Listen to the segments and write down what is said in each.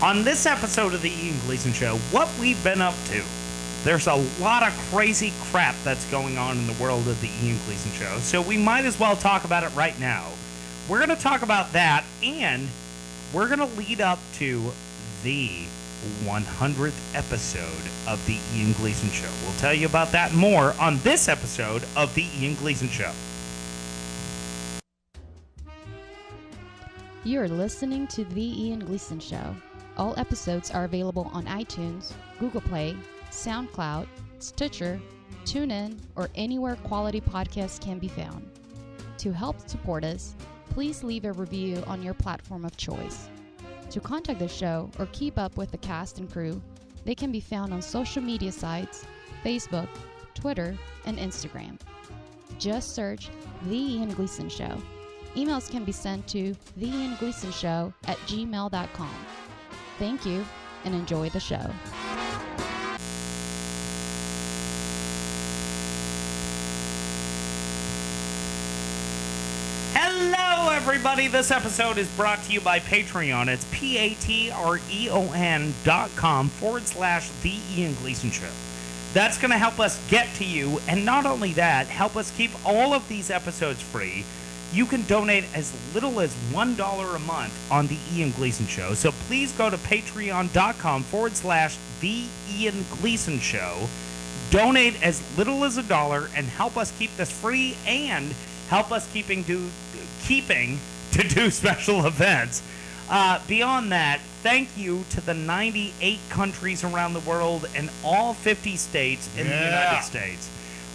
On this episode of the Ian Gleason Show, what we've been up to. There's a lot of crazy crap that's going on in the world of the Ian Gleason Show, so we might as well talk about it right now. We're going to talk about that, and we're going to lead up to the 100th episode of the Ian Gleason Show. We'll tell you about that more on this episode of the Ian Gleason Show. You're listening to The Ian Gleason Show. All episodes are available on iTunes, Google Play, SoundCloud, Stitcher, TuneIn, or anywhere quality podcasts can be found. To help support us, please leave a review on your platform of choice. To contact the show or keep up with the cast and crew, they can be found on social media sites, Facebook, Twitter, and Instagram. Just search The Ian Gleason Show. Emails can be sent to theiangleasonshow@gmail.com. Thank you, and enjoy the show. Hello, everybody. This episode is brought to you by Patreon. It's patreon.com/The Ian Gleason Show. That's going to help us get to you, and not only that, help us keep all of these episodes free. You can donate as little as $1 a month on the Ian Gleason Show. So please go to patreon.com/The Ian Gleason Show. Donate as little as $1 and help us keep this free and help us keeping to do special events. Beyond that, thank you to the 98 countries around the world and all 50 states in the United States.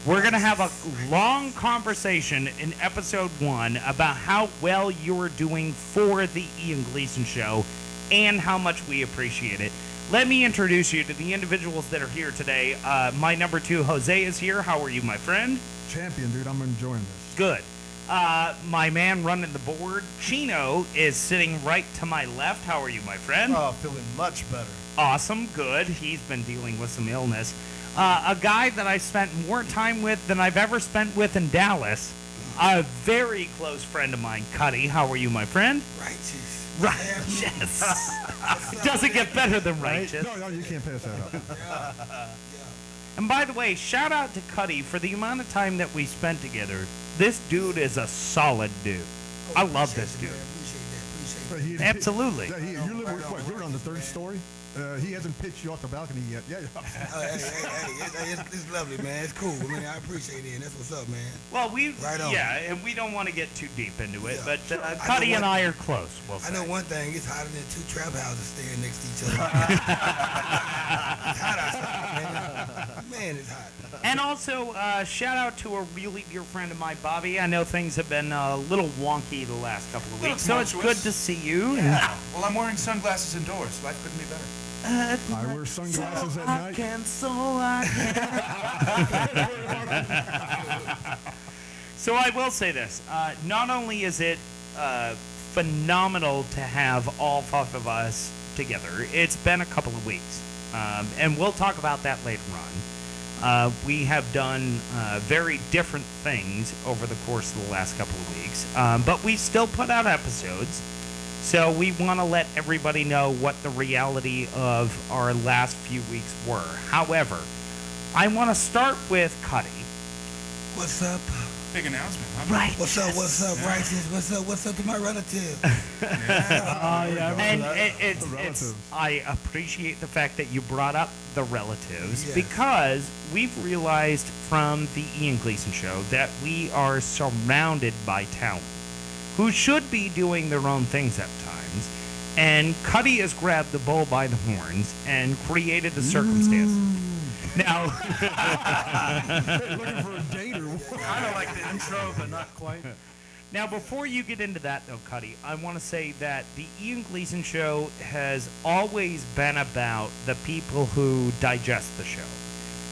We're going to have a long conversation in episode 1 about how well you're doing for the Ian Gleason Show and how much we appreciate it. Let me introduce you to the individuals that are here today. My number 2, Jose, is here. How are you, my friend? Champion, dude. I'm enjoying this. Good. My man running the board, Chino, is sitting right to my left. How are you, my friend? Oh, feeling much better. Awesome. Good. He's been dealing with some illness. A guy that I spent more time with than I've ever spent with in Dallas. A very close friend of mine, Cuddy. How are you, my friend? Righteous. Righteous. Doesn't get better than righteous. No, you can't pass that up. And by the way, shout out to Cuddy for the amount of time that we spent together. This dude is a solid dude. I love this dude. Appreciate that. Absolutely. You're on the 3rd story? He hasn't pitched you off the balcony yet. Yeah. Hey, it's lovely, man. It's cool. I mean, I appreciate it. That's what's up, man. Well, Right on. and we don't want to get too deep into it, but sure. Cuddy and I are close, we'll say. I know one thing. It's hotter than 2 trap houses staying next to each other. It's hot outside, man. It's hot. And also, shout out to a really dear friend of mine, Bobby. I know things have been a little wonky the last couple of weeks, so it's good to see you. Yeah. Well, I'm wearing sunglasses indoors. Life couldn't be better. I wear sunglasses at night. So I will say this. Not only is it phenomenal to have all 5 of us together, it's been a couple of weeks. And we'll talk about that later on. We have done very different things over the course of the last couple of weeks, but we still put out episodes, so we want to let everybody know what the reality of our last few weeks were. However, I want to start with Cuddy. What's up? Big announcement, huh? Right. What's up, Righteous? What's up to my relative? And it's I appreciate the fact that you brought up the relatives, Yes. because we've realized from the Ian Gleason Show that we are surrounded by talent who should be doing their own things at times, and Cuddy has grabbed the bull by the horns and created the circumstance. Now, Looking for a date or what? Kind of like the intro, but not quite. Now, before you get into that, though, Cuddy, I want to say that the Ian Gleason Show has always been about the people who digest the show,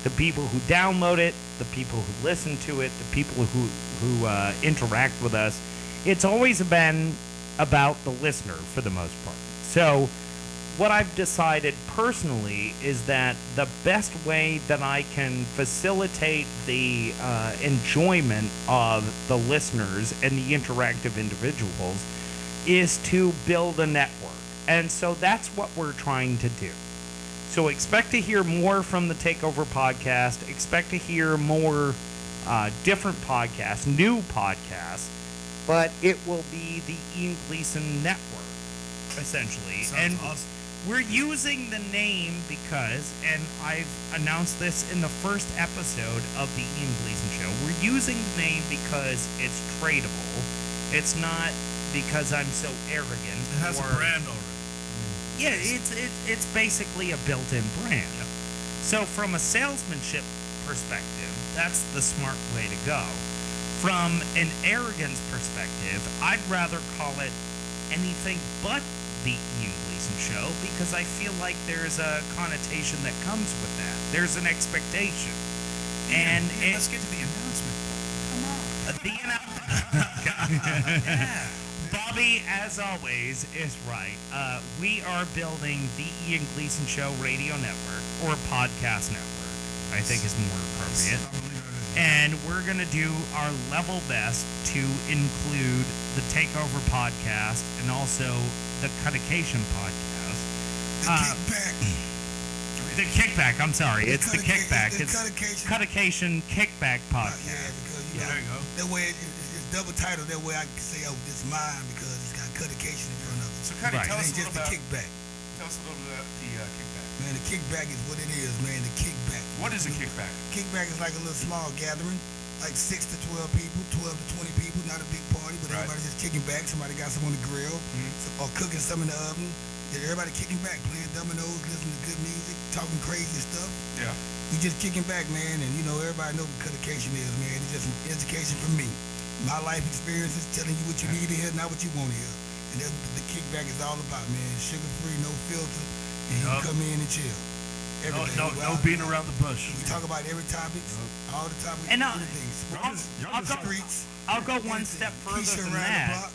the people who download it, the people who listen to it, the people who interact with us. It's always been about the listener for the most part. So what I've decided personally is that the best way that I can facilitate the enjoyment of the listeners and the interactive individuals is to build a network. And so that's what we're trying to do. So expect to hear more from the Takeover podcast. Expect to hear more different podcasts, new podcasts, but it will be the Ian Gleason Network, essentially. Sounds awesome. We're using the name because, and I've announced this in the first episode of the Ian Gleason Show, we're using the name because it's tradable. It's not because I'm so arrogant. It has a brand already. Yeah, it's basically a built-in brand. So from a salesmanship perspective, that's the smart way to go. From an arrogance perspective, I'd rather call it anything but the Ian Gleason Show because I feel like there's a connotation that comes with that. There's an expectation. And let's get to the announcement. Come on. Yeah. Bobby, as always, is right. We are building the Ian Gleason Show radio network, or podcast network, I think is more appropriate. And we're going to do our level best to include the Takeover podcast and also the Cutication podcast. The kickback. The Kickback, I'm sorry. It's the Kickback. The It's Cutication. Cutication Kickback Yeah, podcast. because Yeah. There you go. that way it's double title. That way I can say, oh, this is mine because it's got Cutication in front of it. So, Cuddy, Right. tell It us ain't a just little the about kickback. tell us a little bit about the kickback. Man, the kickback is what it is, man. The kickback. What is a kickback? Kickback is like a little small gathering, like 6 to 12 people, 12 to 20 people, not a big party, but Right. everybody's just kicking back. Somebody got some on the grill or cooking some in the oven. Yeah, everybody kicking back, playing dominoes, listening to good music, talking crazy stuff. Yeah. We just kicking back, man, and you know, everybody knows what cutication is, man. It's just some education from me. My life experiences telling you what you need to hear, not what you want to hear. And that's what the kickback is all about, man. Sugar-free, no filter, and you can come in and chill. Everything. No beating around the bush. We talk about every topic, all the topics, And everything. I'll go- Streets. I'll go one step further Keisha than around that. the block.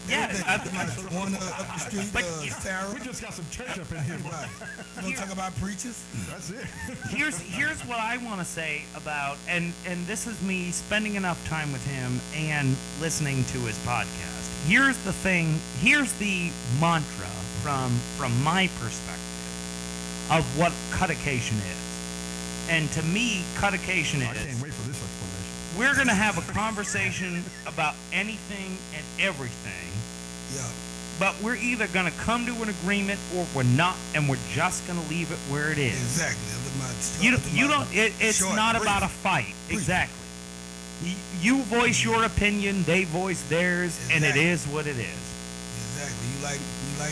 Yeah, Everything. One up the street, But Sarah. We just got some church up in here. Right. You want to talk about preachers? That's it. here's what I want to say about, and this is me spending enough time with him and listening to his podcast. Here's the thing. Here's the mantra from my perspective of what cutication is. And to me, cutication I can't is wait for this explanation. we're going to have a conversation about anything and everything, Yeah. but we're either going to come to an agreement or we're not, and we're just going to leave it where it is. Exactly. It's not about a fight. Brief. Exactly. You voice your opinion, they voice theirs, and it Exactly. is what it is. Exactly. You like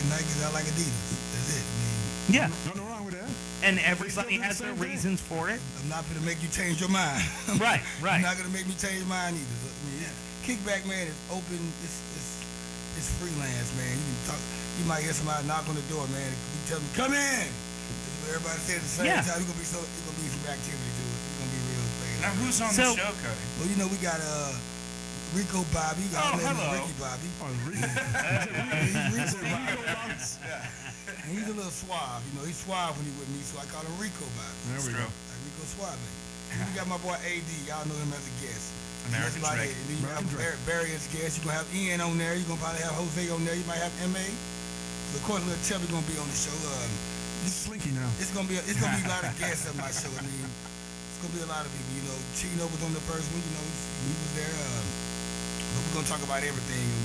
Nikes, I like Adidas. That's it. I mean, Yeah. Nothing wrong with that. And everybody still do has the their same thing. reasons for it. I'm not gonna make you change your mind. Right, right. You're not gonna make me change mine either. So, I mean, kickback, man, is open. It's freelance, man. You can talk. You might hear somebody knock on the door, man. You tell them, come in. That's what everybody say at the same Yeah. time. It's gonna be some activity to it. It's gonna be real thing. Now, who's on So- the show, Cuddy? Well, you know, we got Rico Bobby. Oh, hello. Ricky Bobby. Oh, really? He's Rico Bobby. And he's a little suave. You know, he's suave when he's with me, so I call him Rico Bobby. There we go. Like Rico Suave. Then we got my boy AD. Y'all know him as a guest. And American that's Drake. it. And then you American have various guests. You're going to have Ian on there. You're going to probably have Jose on there. You might have MA. So, of course, Lil Chubby going to be on the show. He's slinky now. It's gonna be a lot of guests on my show. I mean, it's gonna be a lot of people. You know, Chino was on the first one. You know, he was there. But we're gonna talk about everything. And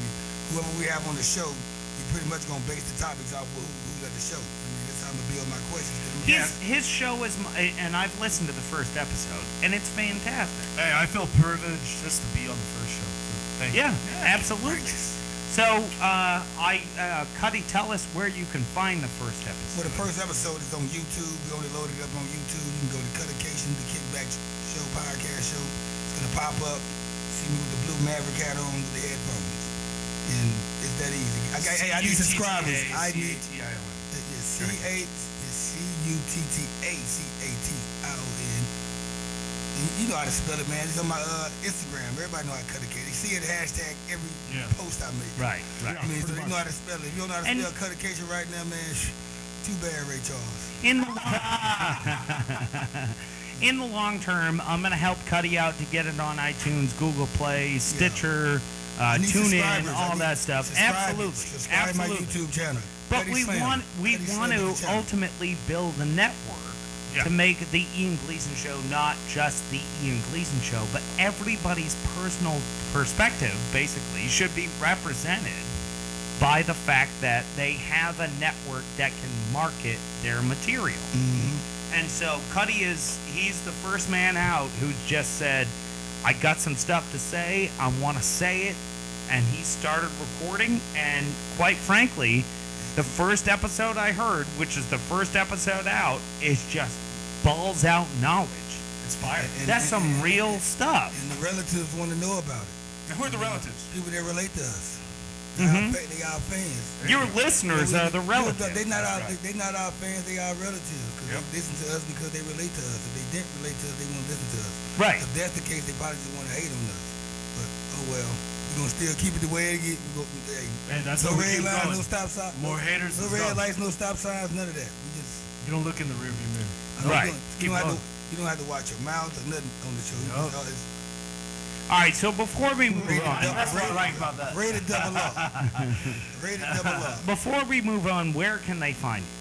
whoever we have on the show, we pretty much gonna base the topics off who's at the show. I mean, that's how I'm gonna build my questions. His show is, and I've listened to the first episode, and it's fantastic. Hey, I feel privileged just to be on the first show. So thank you. Yeah, absolutely. So, Cuddy, tell us where you can find the first Well, episode. the first episode is on YouTube. We only loaded it up on YouTube. You can go to Cutication, the Kickback Show podcast show. It's gonna pop up. See me with the blue Maverick hat on with the headphones, and it's that easy. I need subscribers. I need CUTTACATION. You know how to spell it, man. It's on my Instagram. Everybody know how to cut a cake. You see it hashtag every post I make. Right, right. I mean, so pretty you know how to spell it. If you don't know how to And- spell cutication right now, man, too bad, Ray Charles. In the long term, I'm going to help Cuddy out to get it on iTunes, Google Play, Stitcher, I need tune in, subscribers. all that stuff. Subscribe Absolutely. my YouTube channel. But Cuddy we Slim. want Cuddy Slim to is the channel. ultimately build a network to make the Ian Gleason Show not just the Ian Gleason Show, but everybody's personal perspective, basically, should be represented by the fact that they have a network that can market their material. Mm-hmm. And so Cuddy he's the first man out who just said, I got some stuff to say, I want to say it, and he started recording, and quite frankly, the first episode I heard, which is the first episode out, is just balls out knowledge. It's fire. That's some real stuff. And the relatives want to know about it. And who are the relatives? People that relate to us. Mhm. They our fans. Your listeners are the relatives. They're not our. That's right. They're not our fans. They our relatives. Because Yep. they listen to us because they relate to us. If they didn't relate to us, they won't listen to us. Right. If that's the case, they probably just want to hate on us. But oh well, we're gonna still keep it the way it is. And that's No how we red keep lines, going. no stop signs. More haters No and red stuff. lights, no stop signs, none of that. We just. You don't look in the rearview mirror. Right. You Keep don't, going. you don't have to watch your mouth or nothing on the show. Yup. All right, so before we move on, That's what I like about that. Rated double up. Rated double up. before we move on, where can they find you?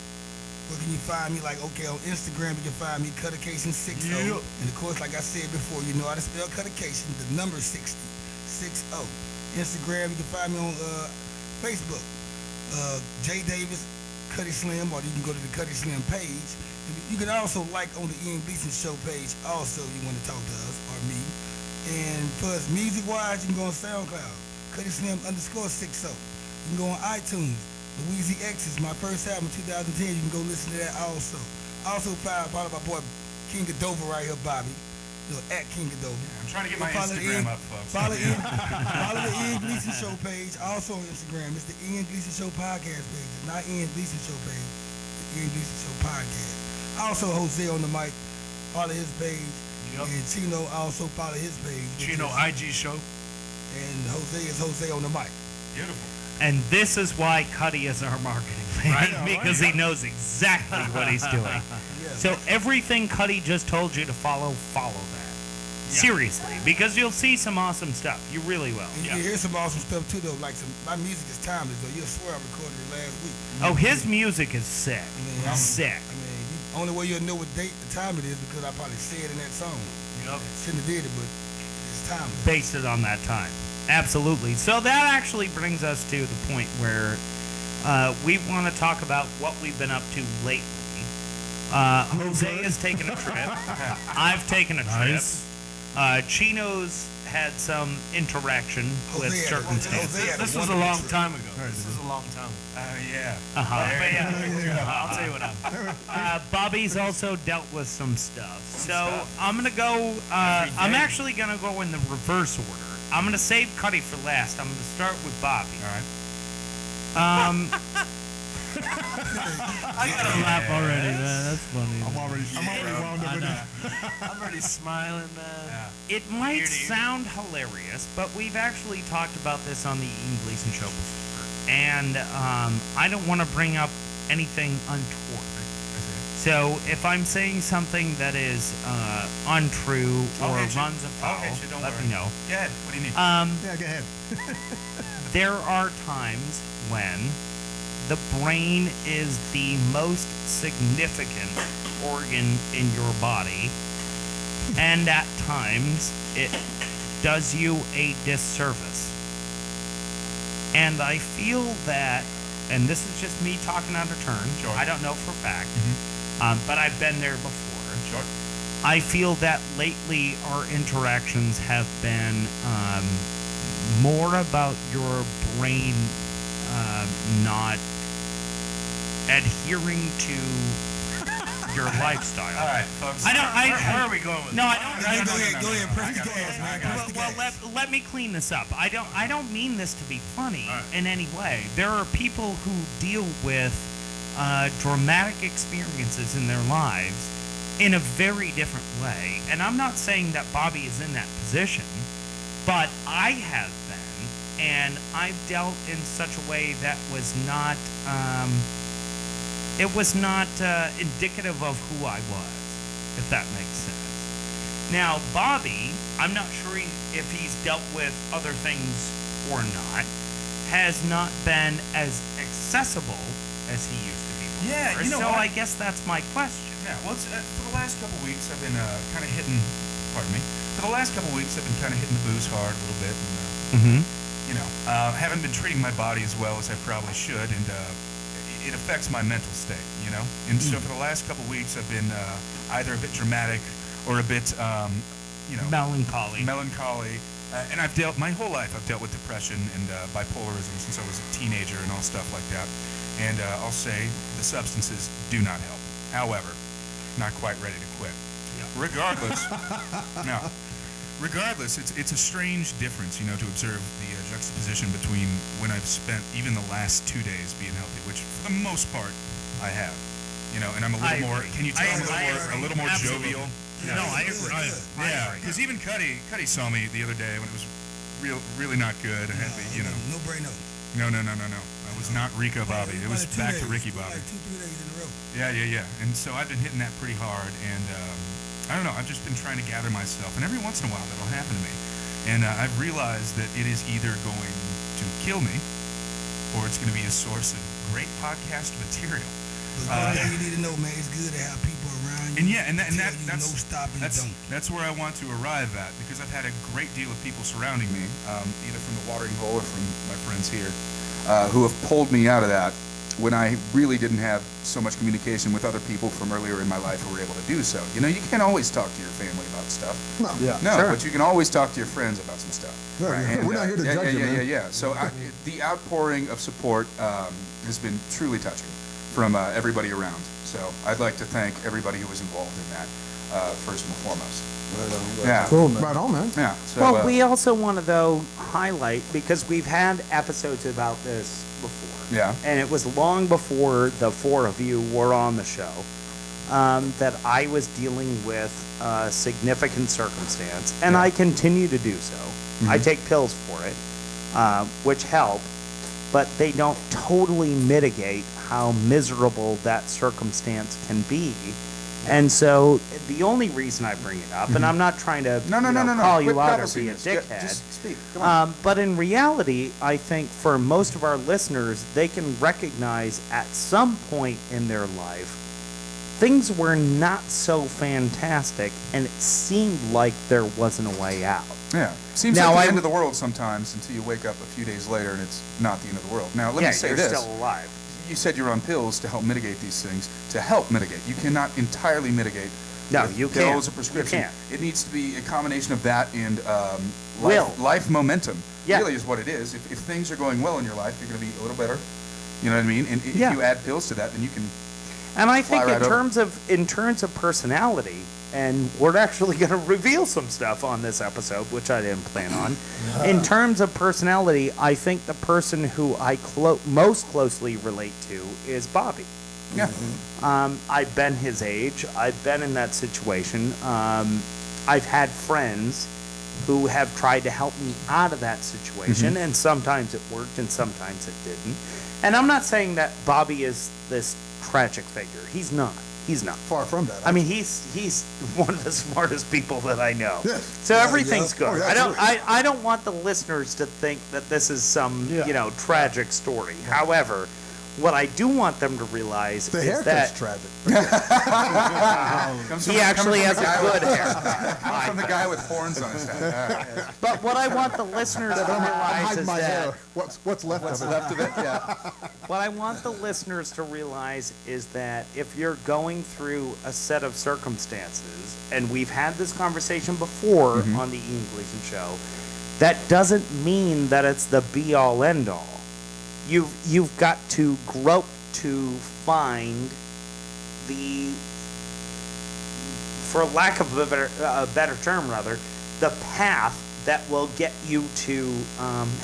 Where can you find me? Like, okay, on Instagram, you can find me, Cuttercation60. Yep. And of course, like I said before, you know how to spell Cuttercation, the number 60. Instagram, you can find me on Facebook. J Davis, Cuddy Slim, or you can go to the Cuddy Slim page. You can also like on the Ian Gleason Show page, also, you want to talk to us, or me. And for us, music-wise, you can go on SoundCloud, Cuddy Slim _60. You can go on iTunes, Louise X is my first album, 2010. You can go listen to that also. Also follow my boy King of Dover right here, Bobby. You know, at King of Dover. I'm trying to get my Follow Instagram Ian- up, folks. Follow the Ian Gleason Show page, also on Instagram. It's the Ian Gleason Show podcast page. It's not Ian Gleason Show page. The Ian Gleason Show podcast. Also Jose on the mic. Follow his page. Yup. And Chino also follow his page. which Chino is- IG show. And Jose is Jose on the mic. Beautiful. And this is why Cuddy is our marketing man, Right. because he knows exactly what he's doing. Yeah. So everything Cuddy just told you to follow that. Yeah. Seriously, because you'll see some awesome stuff. You really will. And you can hear some awesome stuff too, though. Like my music is timeless, though. You'll swear I recorded it last week. Oh, his music is sick. I mean, Sick. only way you'll know what date, the time it is, because I probably said in that song. Yup. Shouldn't have did it, but it's timeless. Based it on that time. Absolutely. So that actually brings us to the point where we want to talk about what we've been up to lately. Jose has taken a trip. I've taken a trip. Nice. Chino's had some interaction with Jose had- certain Jose things. had This was a wonderful long trip. time ago. This was a long time ago. Yeah. Uh-huh. But yeah. I'll tell you what happened. Bobby's also dealt with some stuff. So stuff. I'm gonna go. Every I'm day. actually gonna go in the reverse order. I'm gonna save Cuddy for last. I'm gonna start with Bobby. All right. I gotta laugh already, man. That's funny. I'm already wound up with it. I'm already smiling, man. Yeah. It might Ear to ear. sound hilarious, but we've actually talked about this on the Ian Gleason Show before, and I don't want to bring up anything untoward. So if I'm saying something that is untrue I'll or hit you. runs I'll afoul, hit you, don't let worry. me know. Go ahead. What do you need? Yeah, go ahead. There are times when the brain is the most significant organ in your body, and at times it does you a disservice. And I feel that, and this is just me talking out of turn, Sure. I don't know for a fact, but I've been there before. Sure. I feel that lately our interactions have been more about your brain not adhering to your lifestyle. All right, folks. I don't- I- Where are we going with No, this? I don't. Go ahead, press the I got gas, it. man. I got Press it. the Well, gas. let me clean this up. I don't mean this to be funny All right. in any way. There are people who deal with dramatic experiences in their lives in a very different way. And I'm not saying that Bobby is in that position, but I have been, and I've dealt in such a way that was not indicative of who I was, if that makes sense. Now, Bobby, I'm not sure if he's dealt with other things or not, has not been as accessible as he used to be before. Yeah, you know so what? I guess that's my question. Yeah, well, for the last couple weeks, I've been kind of hitting. Pardon me. For the last couple weeks, I've been kind of hitting the booze hard a little bit, and haven't been treating my body as well as I probably should, and it affects my mental state, And so for the last couple weeks, I've been either a bit dramatic or a bit, Melancholy. And I've dealt my whole life. I've dealt with depression and bipolarism since I was a teenager and all stuff like that. And I'll say the substances do not help. However, not quite ready to quit. Regardless, it's a strange difference, to observe the juxtaposition between when I've spent even the last 2 days being healthy, which for the most part I have, and I'm a little more. Can you tell I'm a little more jovial? No, I agree. Yeah, because even Cuddy saw me the other day when it was really not good. I had to be, No brainer. No. I was not Rico Bobby. It was back to Ricky Bobby. Like 2-3 days in a row. Yeah. And so I've been hitting that pretty hard, and I don't know. I've just been trying to gather myself, and every once in a while that'll happen to me, and I've realized that it is either going to kill me, or it's going to be a source of great podcast material. But you need to know, man, it's good to have people around you. And that's no stop and don't. That's where I want to arrive at, because I've had a great deal of people surrounding me, either from the watering hole or from my friends here, who have pulled me out of that when I really didn't have so much communication with other people from earlier in my life who were able to do so. You can't always talk to your family about stuff. But you can always talk to your friends about some stuff. We're not here to judge you, man. Yeah. So the outpouring of support has been truly touching from everybody around. So I'd like to thank everybody who was involved in that, first and foremost. Cool, man. Right on, man. Yeah. So, we also want to, though, highlight, because we've had episodes about this before. Yeah. And it was long before the four of you were on the show that I was dealing with significant circumstance, and I continue to do so. Mm-hmm. I take pills for it, which help, but they don't totally mitigate how miserable that circumstance can be. And so the only reason I bring it up, and I'm not trying to call you out or be a dickhead, just speak. Come on. but in reality, I think for most of our listeners, they can recognize at some point in their life, things were not so fantastic, and it seemed like there wasn't a way out. Yeah. Seems like the end of the world sometimes until you wake up a few days later and it's not the end of the world. Now, let me say this. You're still alive. You said you're on pills to help mitigate these things. To help mitigate. You cannot entirely mitigate with you pills can't. or prescription. You can't. It needs to be a combination of that and Will. life momentum. Yeah. Really is what it is. If things are going well in your life, you're going to be a little better. You know what I mean? And if you add pills to that, then you can. And I think right in terms of personality, and we're actually going to reveal some stuff on this episode, which I didn't plan on. In terms of personality, I think the person who I most closely relate to is Bobby. Yeah. I've been his age. I've been in that situation. I've had friends who have tried to help me out of that situation, and sometimes it worked and sometimes it didn't. And I'm not saying that Bobby is this tragic figure. He's not. He's not. Far from that. I mean, he's one of the smartest people that I know. Yeah. So everything's good. Oh, yeah, I don't want the listeners to think that this is some tragic story. However, what I do want them to realize The is haircut's that tragic. he actually has a good haircut. From the guy with horns on his head. But what I want the listeners to realize Hide is my that hair. What's left of it? Left of it, yeah. what I want the listeners to realize is that if you're going through a set of circumstances, and we've had this conversation before on the Ian Gleason show, that doesn't mean that it's the be-all, end-all. You've got to grope to find the, for lack of a better term, the path that will get you to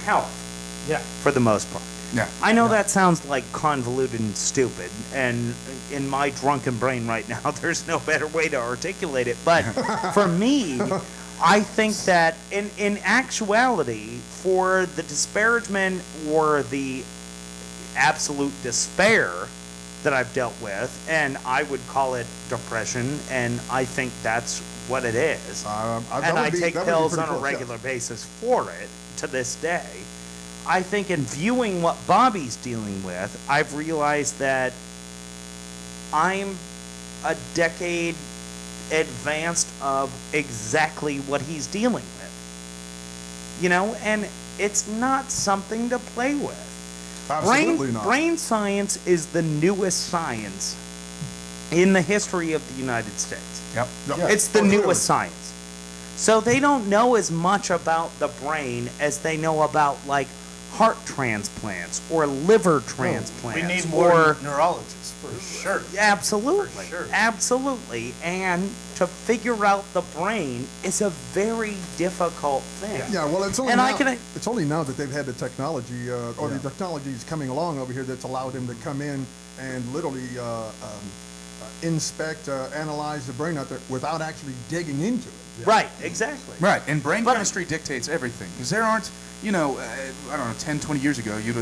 health. Yeah. For the most part. Yeah. I know that sounds like convoluted and stupid, and in my drunken brain right now, there's no better way to articulate it. But for me, I think that in actuality, for the disparagement or the absolute despair that I've dealt with, and I would call it depression, and I think that's what it is. And I take pills on a regular basis for it to this day. I think in viewing what Bobby's dealing with, I've realized that I'm a decade advanced of exactly what he's dealing with. You know, and it's not something to play with. Absolutely not. Brain science is the newest science in the history of the United States. Yep. Yeah. It's the Oh, clearly. newest science. So they don't know as much about the brain as they know about, like, heart transplants or liver transplants. We need more or neurologists, for sure. absolutely, For sure. absolutely. And to figure out the brain is a very difficult thing. Yeah, well, it's only And now, I can- it's only now that they've had the technology, or the technology is coming along over here that's allowed them to come in and literally inspect, analyze the brain out there without actually digging into it. Right, exactly. Right, and brain But- chemistry dictates everything. Because there aren't, you know, I don't know, 10, 20 years ago, you'd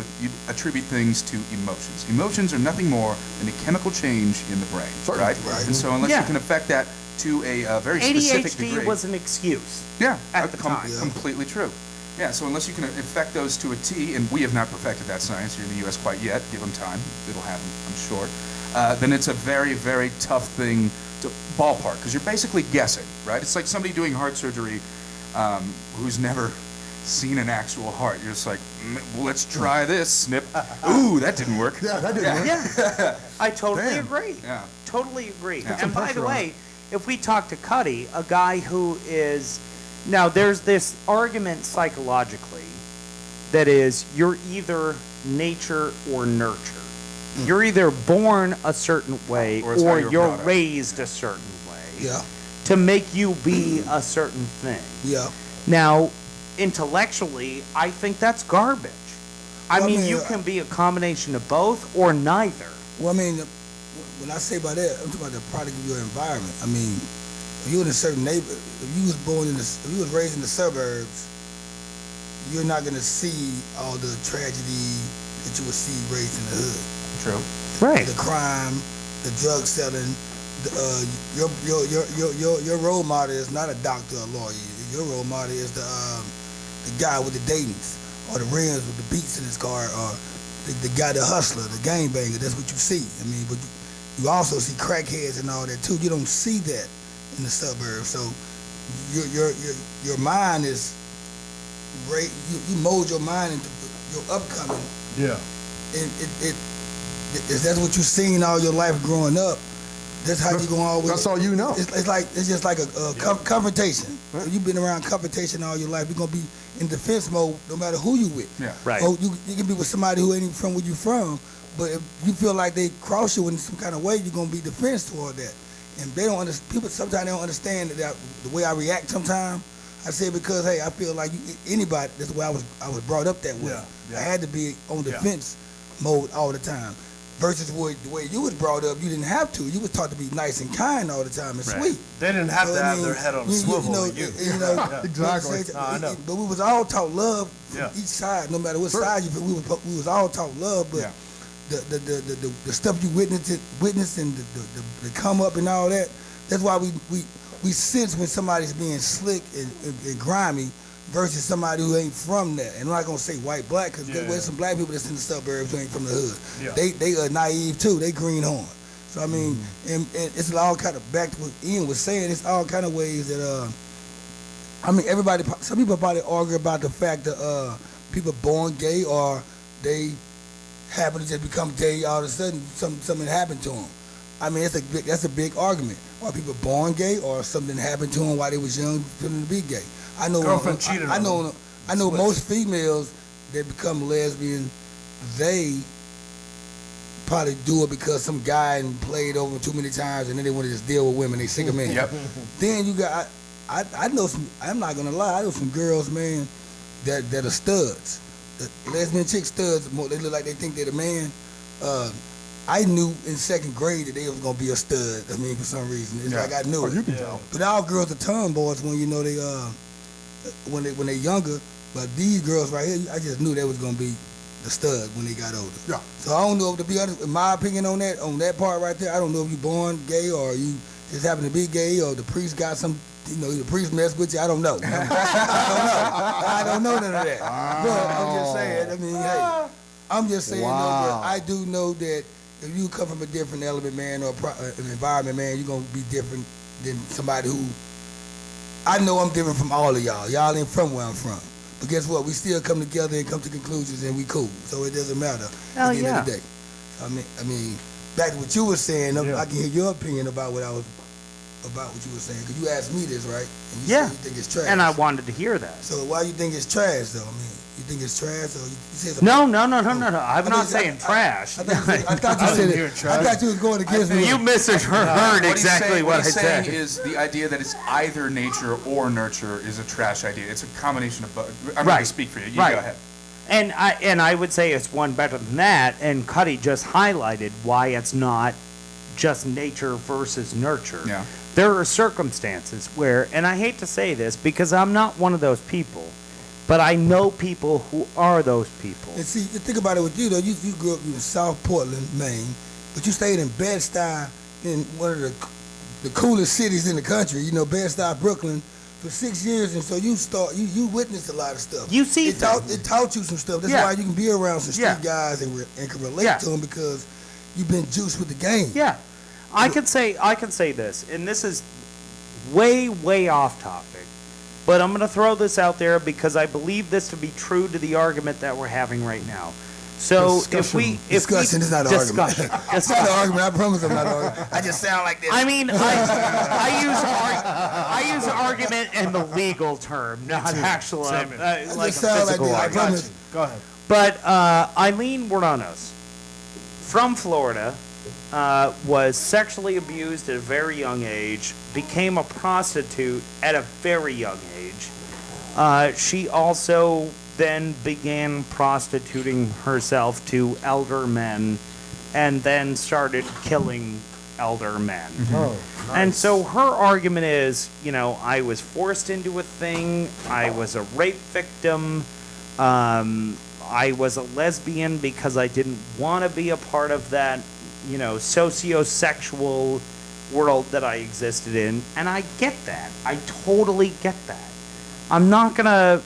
attribute things to emotions. Emotions are nothing more than a chemical change in the brain, Certainly. right? Right. And so unless Yeah. you can affect that to a very specific ADHD degree. was an excuse. Yeah, at the time. completely true. Yeah, so unless you can affect those to a T, and we have not perfected that science here in the U.S. quite yet, give them time, it'll happen, I'm sure, then it's a very, very tough thing to ballpark, because you're basically guessing, right? It's like somebody doing heart surgery who's never seen an actual heart. You're just like, well, let's try this, snip. Ooh, that didn't work. Yeah, that didn't work. Yeah, I totally Damn. agree. Yeah. Totally agree. Yeah. And by pressure the on way, if we talk to Cuddy, a guy who is now there's this argument psychologically that is you're either nature or nurture. You're either born a certain way Or it's how or you're you're brought up. raised a certain way Yeah, to make you be a certain thing. yeah. Now, intellectually, I think that's garbage. I Well, I mean, mean, you can be a combination of both or neither. Well, I mean, when I say by that, I'm talking about the product of your environment. I mean, if you in a certain neighborhood, if you was born in if you was raised in the suburbs, you're not gonna see all the tragedy that you would see raised in the hood. True. Right. The crime, the drug selling. Your role model is not a doctor or lawyer. Your role model is the guy with the Dayton's or the rims with the beats in his car, or the guy, the hustler, the gangbanger. That's what you see. I mean, but you also see crackheads and all that too. You don't see that in the suburbs. So your mind is you mold your mind into your upcoming. Yeah. And if that's what you've seen all your life growing up, that's how you're gonna always. That's all you know. It's just like a confrontation. Right. If you've been around confrontation all your life, you're gonna be in defense mode no matter who you with. Yeah. Right. Or you can be with somebody who ain't even from where you from, but if you feel like they cross you in some kind of way, you're gonna be defense toward that. And they don't understand. People sometimes they don't understand that the way I react. Sometimes I say because hey, I feel like anybody. That's the way I was brought up that way. Yeah. I had to be on defense mode all the time. Versus the way you was brought up, you didn't have to. You was taught to be nice and kind all the time and sweet. They didn't have So, to I have mean, their head on a you swivel know, like you. Exactly. I know. But we was all taught love from Yeah. each side, no matter what Sure. side you. We was all taught love, but Yeah. the stuff you witnessed and the come up and all that. That's why we sense when somebody's being slick and grimy versus somebody who ain't from that. And I'm not gonna say white, black, because there's some black people that's in the suburbs who ain't from the hood. Yeah. They are naive too. They greenhorn. So I mean, and it's all kind of back to what Ian was saying. It's all kind of ways that I mean, everybody. Some people probably argue about the fact that people born gay or they happen to just become gay all of a sudden. Something happened to them. I mean, that's a big argument. Are people born gay or something happened to them while they was young, feeling to be gay? I know. Girlfriend cheated I on know. them. I know most females that become lesbian, they probably do it because some guy played over too many times and then they want to just deal with women. They sick of men. Yep. Then you got, I know some, I'm not gonna lie, I know some girls, man, that are studs. The lesbian chick studs, they look like they think they're the man. I knew in second grade that they was gonna be a stud. I mean, for some reason, it's Yeah. like I knew Oh, it. you can tell. But all girls are tomboys when you know they when they're younger. But these girls right here, I just knew they was gonna be the stud when they got older. Yeah. So I don't know, to be honest, in my opinion on that part right there, I don't know if you born gay or you just happen to be gay, or the priest got some, the priest messed with you. I don't know. I don't know none of that. But I'm just saying. I mean, hey, I'm just saying. Wow. Though, but I do know that if you come from a different element, man, or an environment, man, you're gonna be different than somebody who. I know I'm different from all of y'all. Y'all ain't from where I'm from. But guess what? We still come together and come to conclusions, and we cool. So it doesn't matter at the end of the day. I mean, back to what you were saying. I can hear your opinion about what you were saying. Cause you asked me this, right? And you said you think it's trash. And I wanted to hear that. So why you think it's trash, though? I mean, you think it's trash, or you said something? No. I'm not saying trash. I thought you said it. I thought you was going against me. You misheard exactly what I said. What he's saying is the idea that it's either nature or nurture is a trash idea. It's a combination of both. I'm going to speak for you. You go ahead. And I would say it's one better than that. And Cuddy just highlighted why it's not just nature versus nurture. Yeah. There are circumstances where, and I hate to say this because I'm not one of those people, but I know people who are those people. And see, think about it with you, though. You grew up in South Portland, Maine, but you stayed in Bed-Stuy, in one of the coolest cities in the country, Bed-Stuy, Brooklyn, for 6 years, and so you witnessed a lot of stuff. You see it taught you some stuff. That's why you can be around some street guys and can relate to them, because you've been juiced with the game. Yeah. I can say this, and this is way off topic, but I'm going to throw this out there because I believe this to be true to the argument that we're having right now. So discussion is not an argument. It's not an argument. I promise I'm not arguing. I just sound like this. I mean, I use argument in the legal term, not actual like a physical argument. I promise. Go ahead. But Eileen Moranos from Florida was sexually abused at a very young age, became a prostitute at a very young age. She also then began prostituting herself to elder men and then started killing elder men. Oh, nice. And so her argument is, I was forced into a thing, I was a rape victim, I was a lesbian because I didn't want to be a part of that, socio-sexual world that I existed in, and I get that. I totally get that. I'm not gonna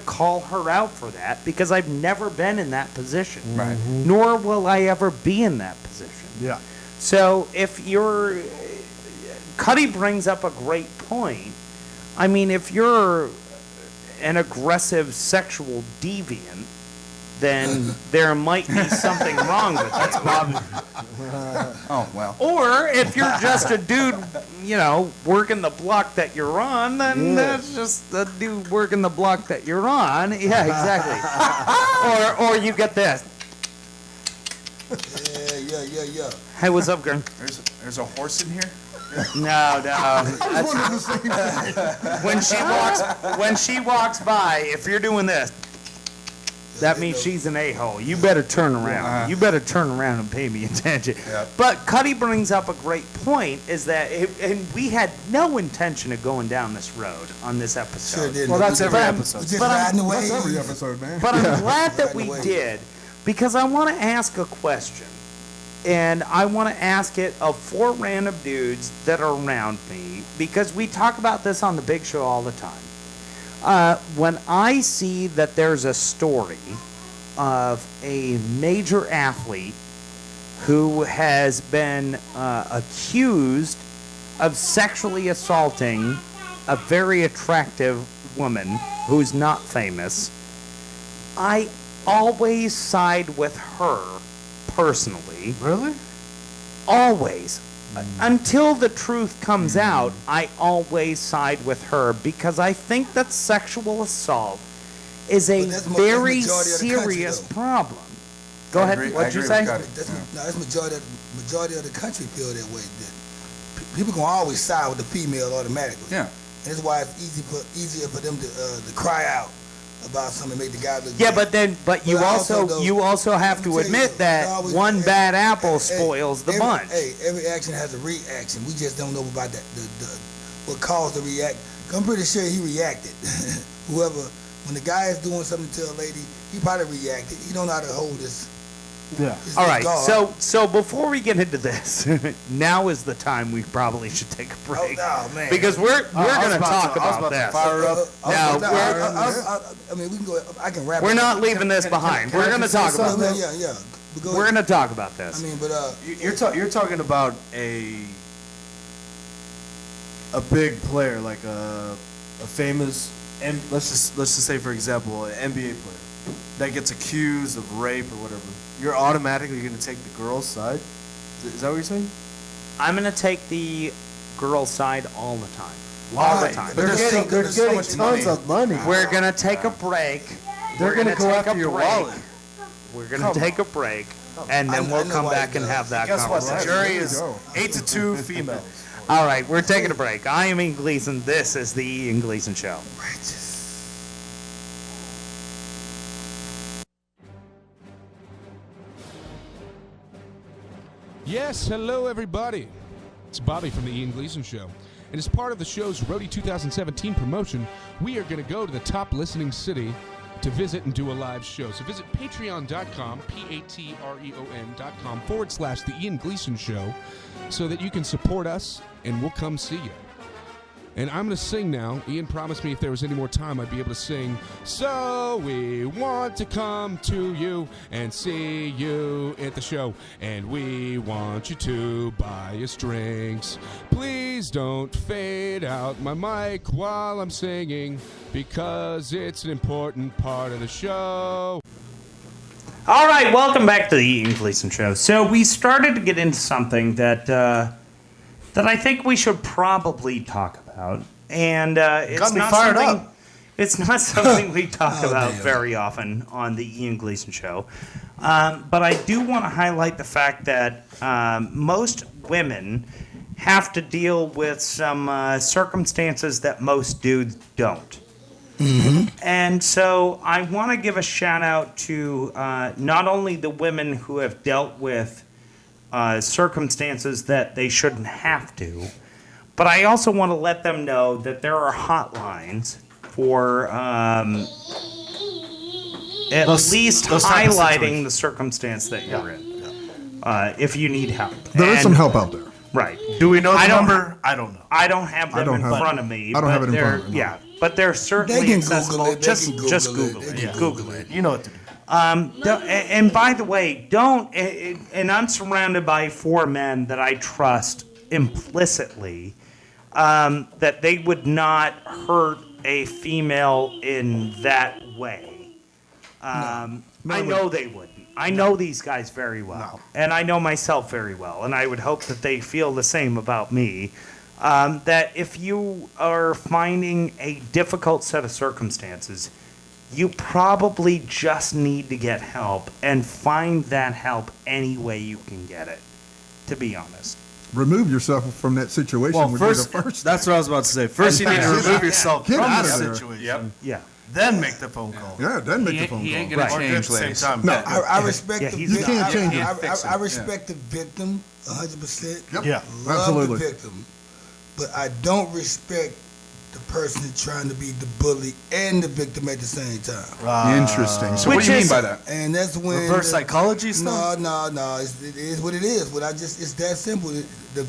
call her out for that because I've never been in that position. Right. Nor will I ever be in that position. Yeah. So Cuddy brings up a great point. I mean, if you're an aggressive sexual deviant, then there might be something wrong with it. Oh, well. Or if you're just a dude, working the block that you're on, then that's just the dude working the block that you're on. Yeah, exactly. or you get this. Yeah. Hey, what's up, girl? There's a horse in here? No. When she walks by, if you're doing this, that means she's an a-hole. You better turn around. You better turn around and pay me attention. Yep. But Cuddy brings up a great point, is that, and we had no intention of going down this road on this episode. Sure didn't. Well, that's every But episode. Just But riding the That's wave. every episode, man. But I'm glad that Right we away. did, because I want to ask a question. And I want to ask it of 4 random dudes that are around me, because we talk about this on the Big Show all the time. When I see that there's a story of a major athlete who has been accused of sexually assaulting a very attractive woman who's not famous, I always side with her personally. Really? Always. Until the truth comes out, I always side with her, because I think that sexual assault is a But that's very majority of the country, serious though. problem. Go I ahead. agree- What'd I you agree say? with Cuddy. That's majority of the country feel that way. That people gonna always side with the female automatically. Yeah. And that's why it's easier for them to cry out about something, make the guy look. Yeah, good. but you But also though, you also have let me to tell you admit though, that it's always- one bad apple hey, spoils the bunch. Every action has a reaction. We just don't know about that. What caused the react. I'm pretty sure he reacted. Whoever, when the guy is doing something to a lady, he probably reacted. He don't know how to hold his Yeah. It's All right. God. So before we get into this, now is the time we probably should take a break. Oh, no, man. Because we're going to talk about this. Fire up. I mean, we can go. I can wrap. We're it not up. leaving this behind. can We're I going to just say talk about something? this. Yeah. But go We're ahead. going to talk about this. I mean, but You're talking about a big player, like a famous, and let's just say, for example, an NBA player that gets accused of rape or whatever. You're automatically going to take the girl's side. Is that what you're saying? I'm going to take the girl side all the time. All the time. They're getting tons of money. We're going to take a break. They're going to go after your wallet. We're going to take a break, and then we'll come back and have that Guess what? The conversation. jury is 8-2 females. All right, we're taking a break. I am Ian Gleason. This is the Ian Gleason Show. Yes, hello everybody. It's Bobby from the Ian Gleason Show. And as part of the show's Roadie 2017 promotion, we are going to go to the top listening city to visit and do a live show. So visit patreon.com, patreon.com/the Ian Gleason Show, so that you can support us and we'll come see you. And I'm going to sing now. Ian promised me if there was any more time, I'd be able to sing. So we want to come to you and see you at the show. And we want you to buy us drinks. Please don't fade out my mic while I'm singing, because it's an important part of the show. All right, welcome back to the Ian Gleason Show. So we started to get into something that I think we should probably talk about. And it's Got me not fired something. up. It's not something we talk about damn. very often on the Ian Gleason Show. But I do want to highlight the fact that most women have to deal with some circumstances that most dudes don't. And so I want to give a shout out to not only the women who have dealt with circumstances that they shouldn't have to, but I also want to let them know that there are hotlines for at least those type of highlighting situations. the circumstance that you're in, if you need help. There is And- some help out there. Right. Do we know the I don't- number? I don't know. I don't have them don't in have- front of me. I don't have but it in they're- front of me, no. Yeah, but they're certainly They can Google accessible. it. They Just can just Google it. Google They it. can Yeah. Google it. You know what to do. And by the way, don't. And I'm surrounded by 4 men that I trust implicitly. That they would not hurt a female in that way. I know they wouldn't. I know these guys very well, and I know myself very well, and I would hope that they feel the same about me. That if you are finding a difficult set of circumstances, you probably just need to get help and find that help any way you can get it, to be honest. Remove yourself from that situation. Well, would first, be the first. that's what I was about to say. First, you need to remove yourself Get from out the of there. situation. Yeah. Then make the phone call. Yeah, it doesn't make the phone He ain't call. gonna Or do it at change the same lace. time. No. I respect Yeah, the he's victim. You can't change it. I respect the victim 100%. Yep. Yeah. Love Absolutely. the victim, but I don't respect the person trying to be the bully and the victim at the same time. Interesting. So what Which do you mean is- by that? And that's when Reverse psychology stuff? No. It is what it is. But it's that simple. The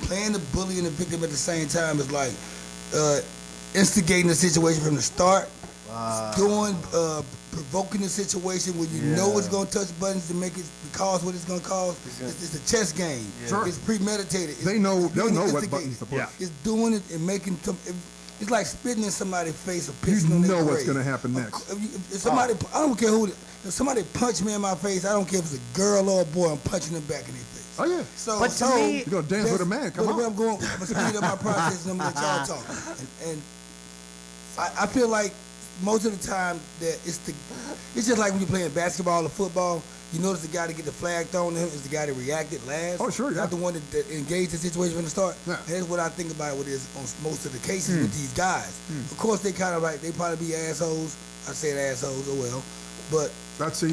playing the bully and the victim at the same time is like instigating the situation from the start, provoking the situation when you know it's gonna touch buttons to make it cause what it's gonna cause. It's a chess game. Sure. It's premeditated. They'll know what instigated. buttons to push. It's doing it and making some. It's like spitting in somebody's face or pissing on You their know what's grave. going to happen next. If somebody, I don't care who. If somebody punch me in my face, I don't care if it's a girl or a boy. I'm punching them back in their face. Oh, yeah. So, But to me- You're gonna dance with a man, come but on. where I'm going, I'm gonna speed up my process and I'm gonna let y'all talk. And I feel like most of the time that it's just like when you're playing basketball or football. You notice the guy that get the flag thrown to him is the guy that reacted last. Oh, sure, yeah. Not the one that engaged the situation from the start. Yeah. And that's what I think about what is on most of the cases with these guys. Of course, they kind of like, they probably be assholes. I said assholes, oh well. But That's the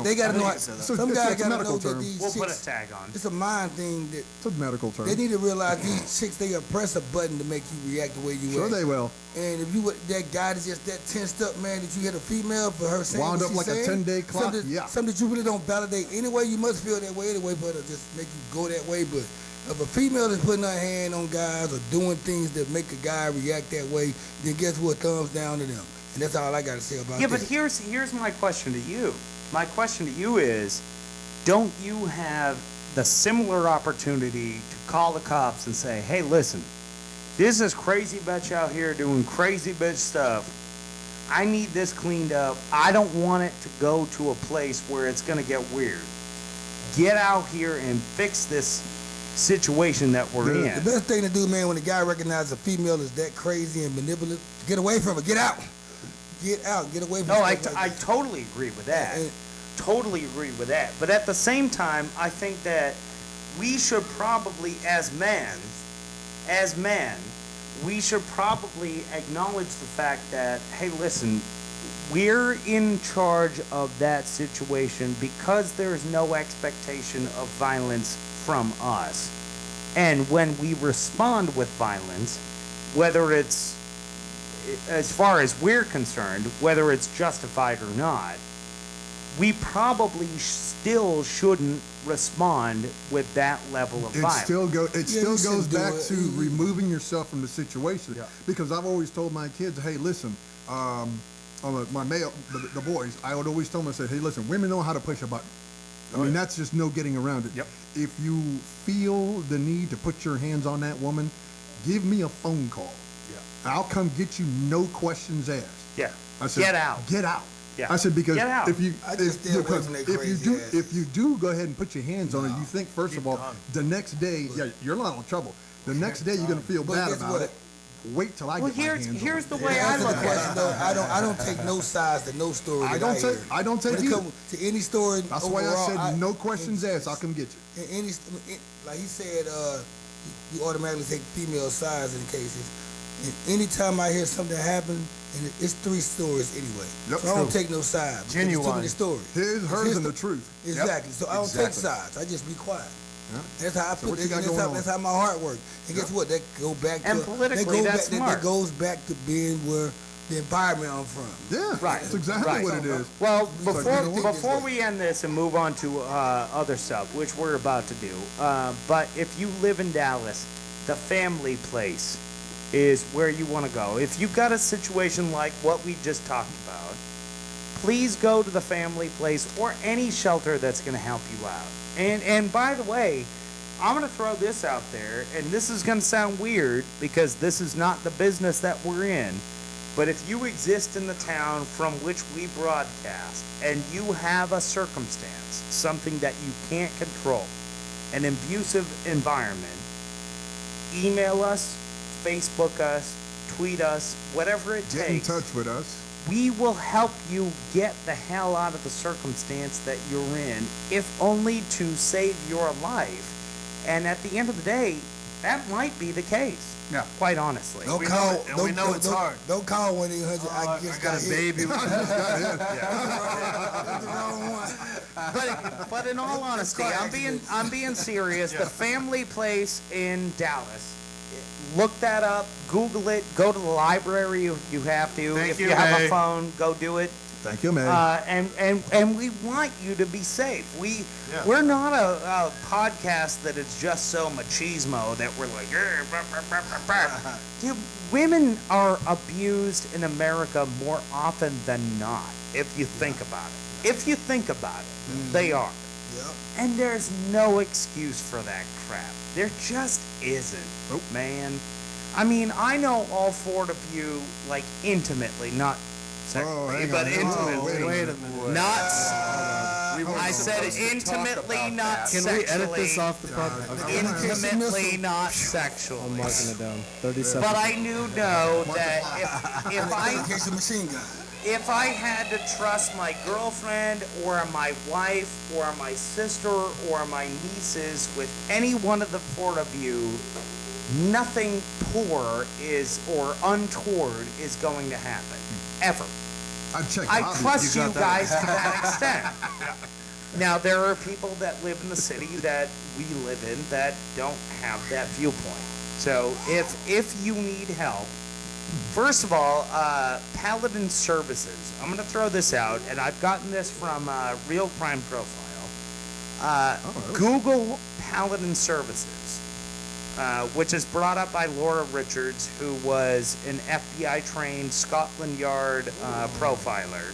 they got to know. Some guys it's a got to medical know that term. these We'll chicks. put a tag on. It's a mind thing that It's a medical term. they need to realize these chicks. They gonna press a button to make you react the way you Sure act. they will. And if you that guy that's just that tensed up, man, that you hit a female for her saying Wound what up she like a saying, 10-day clock, something, yeah. something that you really don't validate anyway. You must feel that way anyway, but it'll just make you go that way. But if a female is putting her hand on guys or doing things that make a guy react that way, then guess what? Thumbs down to them. And that's all I got to say about Yeah, that. but here's my question to you. My question to you is, don't you have the similar opportunity to call the cops and say, hey, listen, this is crazy bitch out here doing crazy bitch stuff. I need this cleaned up. I don't want it to go to a place where it's going to get weird. Get out here and fix this situation that we're in. The best thing to do, man, when a guy recognizes a female is that crazy and manipulative, get away from her. Get out. Get out. Get away from No, stuff I like that. totally agree with that. And- Totally agree with that. But at the same time, I think that we should probably, as men, we should probably acknowledge the fact that, hey, listen, we're in charge of that situation because there's no expectation of violence from us. And when we respond with violence, whether it's, as far as we're concerned, whether it's justified or not, we probably still shouldn't respond with that level of violence. It still you goes should do back it. to removing yourself from the situation. Yeah. Because I've always told my kids, hey, listen, the boys, I would always tell them, I said, hey, listen, women know how to push a button. I mean, that's just no getting around it. Yep. If you feel the need to put your hands on that woman, give me a phone call. Yeah. I'll come get you, no questions asked. Yeah. I said, Get out. Get out. Yeah. I said, because Get out. if you I just stay away from that crazy ass. if you do go ahead and put your hands on it, you think first of all, done. the next day, you're not in trouble. The next day you're gonna feel But bad guess about what? it. Wait till I Well, get my hands here's the on it. way I Answer look the at question it. though. I don't take no sides to no story. I that don't hear. I don't take When it either. comes to any story. That's why I overall, said no questions asked. I'll come get you. In like he said, you automatically take female sides in cases. And anytime I hear something happen, and it's 3 stories anyway, Yep, so I don't true. take no sides. because Genuine. It's too many stories. His, hers, His and the sto- truth. Exactly. So I don't take Exactly. sides. I just be quiet. Yeah. That's how I So put what you it. got That's going how, on? that's how my heart works. And guess what? That go back to And politically, that goes that's back, smart. That goes back to being where the environment I'm from. Yeah, Right. That's exactly Right. what it is. Well, like, before you know what? before we end this and move on to other stuff, which we're about to do, but if you live in Dallas, the family place is where you want to go. If you've got a situation like what we just talked about, please go to the family place or any shelter that's going to help you out. And by the way, I'm going to throw this out there, and this is going to sound weird because this is not the business that we're in. But if you exist in the town from which we broadcast and you have a circumstance, something that you can't control, an abusive environment, email us, Facebook us, tweet us, whatever it Get in takes. touch with us. We will help you get the hell out of the circumstance that you're in, if only to save your life. And at the end of the day, that might be the case. Yeah. Quite honestly. Don't We call. know it, and don't, we know don't, it's don't, hard. Don't call 1-800. I just got a hit. baby. That's the wrong one. But in all honesty, I'm being serious. The family place in Dallas. Look that up. Google it. Go to the library if you have to. Thank if you, you have May. a phone, go do it. Thank you, man. And we want you to be safe. We're not a podcast that is just so machismo that we're like, "Yeah, rah, rah, rah, rah, rah." Dude, women are abused in America more often than not. If you think about it, they are. Yep. And there's no excuse for that crap. There just isn't, man. I mean, I know all 4 of you, like, intimately, not sexually, hang but on. intimately. Wait a minute. Not, I said intimately, not Can sexually. we edit this off the podcast? Okay. Intimately, not sexually. I'm marking it down. 30 seconds. But I do know that In case of machine gun. if I had to trust my girlfriend or my wife or my sister or my nieces with any one of the 4 of you, nothing poor is or untoward is going to happen. Ever. I'd check it I out. trust You you got guys that. to that extent. Now, there are people that live in the city that we live in that don't have that viewpoint. So if you need help, first of all, Paladin Services. I'm going to throw this out, and I've gotten this from Real Crime Profile. Google Paladin Services, which is brought up by Laura Richards, who was an FBI-trained Scotland Yard profiler.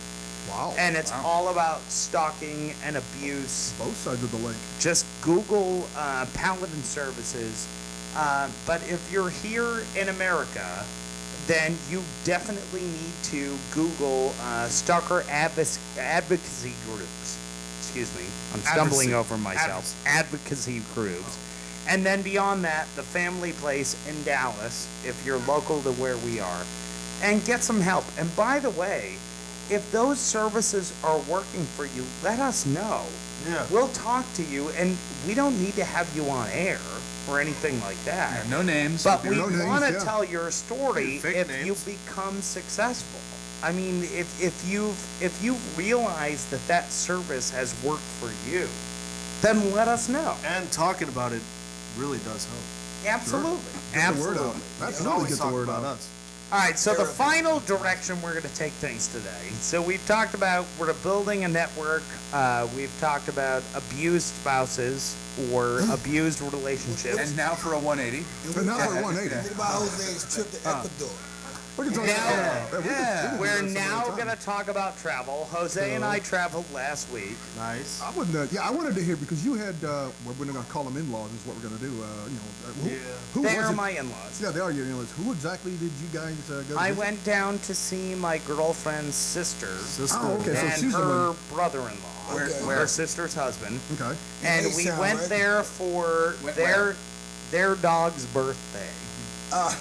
Wow. And it's all about stalking and abuse. Both sides of the link. Just Google Paladin Services. But if you're here in America, then you definitely need to Google stalker advocacy groups. Excuse me, I'm stumbling over myself. Advocacy groups. And then beyond that, the Family Place in Dallas, if you're local to where we are, and get some help. And by the way, if those services are working for you, let us know. Yeah. We'll talk to you, and we don't need to have you on air or anything like that. Yeah, no names. But we No names, want to yeah. tell your story Fake if names. you become successful. I mean, if you realize that service has worked for you, then let us know. And talking about it really does help. Absolutely. Get the word out. Absolutely. Absolutely get the word out. us. All right, so the final direction we're going to take things today. So we've talked about we're building a network. We've talked about abused spouses or abused relationships. And now for a 180. And now we're 180. What about Jose's trip to Ecuador? We can talk Now- about that. We can We're do that some now other time. going to talk about travel. Jose and I traveled last week. Nice. I wouldn't. I wanted to hear because you had. Well, we're not gonna call them in-laws. Is what we're gonna do. Who They was are it? my in-laws. Yeah, they are your in-laws. Who exactly did you guys go? I visit? went down to see my girlfriend's sister Oh, okay. So and she's the her one. brother-in-law, Okay. her sister's husband. Okay. And They we sound went right. there for their dog's birthday.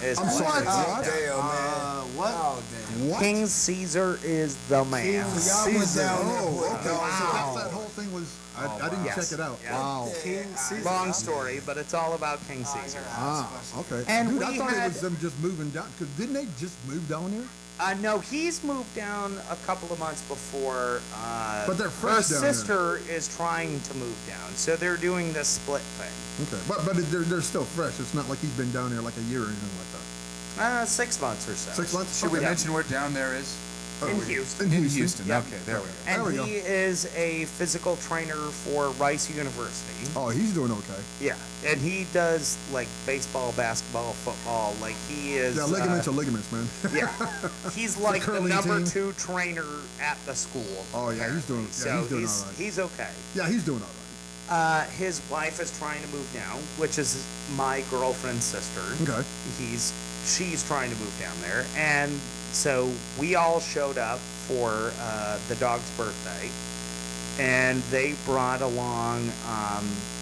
Is I'm what sorry. they Oh, did. damn, man. What? Oh, damn. What? King Caesar is the man. So y'all went down there Oh, for a okay. So dog. that's that whole thing was. I didn't Yes. check it out. Yeah. Wow. King Caesar. Long story, but it's all about King Caesar. Ah, okay. And Dude, we I thought had- it was them just moving down. Cause didn't they just move down here? No, he's moved down a couple of months before. But they're her fresh down there. sister is trying to move down, so they're doing this split thing. Okay. But they're still fresh. It's not like he's been down here like a year or anything like that. 6 months or so. 6 months. Should we Okay. mention where down there is? In Houston. In In Houston. Houston. Yeah. Okay, there we go. And There we go. he is a physical trainer for Rice University. Oh, he's doing okay. Yeah, and he does like baseball, basketball, football. Like he is. Yeah, ligaments are ligaments, man. Yeah, he's like the curling number team. 2 trainer at the school. Oh, yeah, he's doing- apparently. yeah, So he's doing all right. he's okay. Yeah, he's doing all right. His wife is trying to move down, which is my girlfriend's sister. Okay. She's trying to move down there, and so we all showed up for the dog's birthday, and they brought along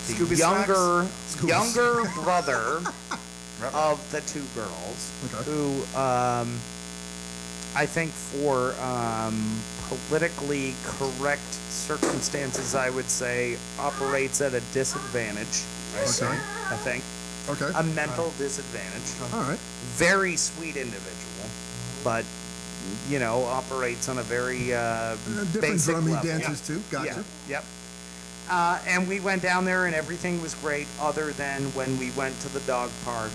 the Scooby younger Scooby younger brother of the 2 girls, Okay. who I think for politically correct circumstances, I would say operates at a disadvantage. Okay. I think Okay. a mental disadvantage. All right. Very sweet individual, but operates on a very Different basic drum he level. dances too. Gotcha. Yeah. Yep. And we went down there, and everything was great, other than when we went to the dog park.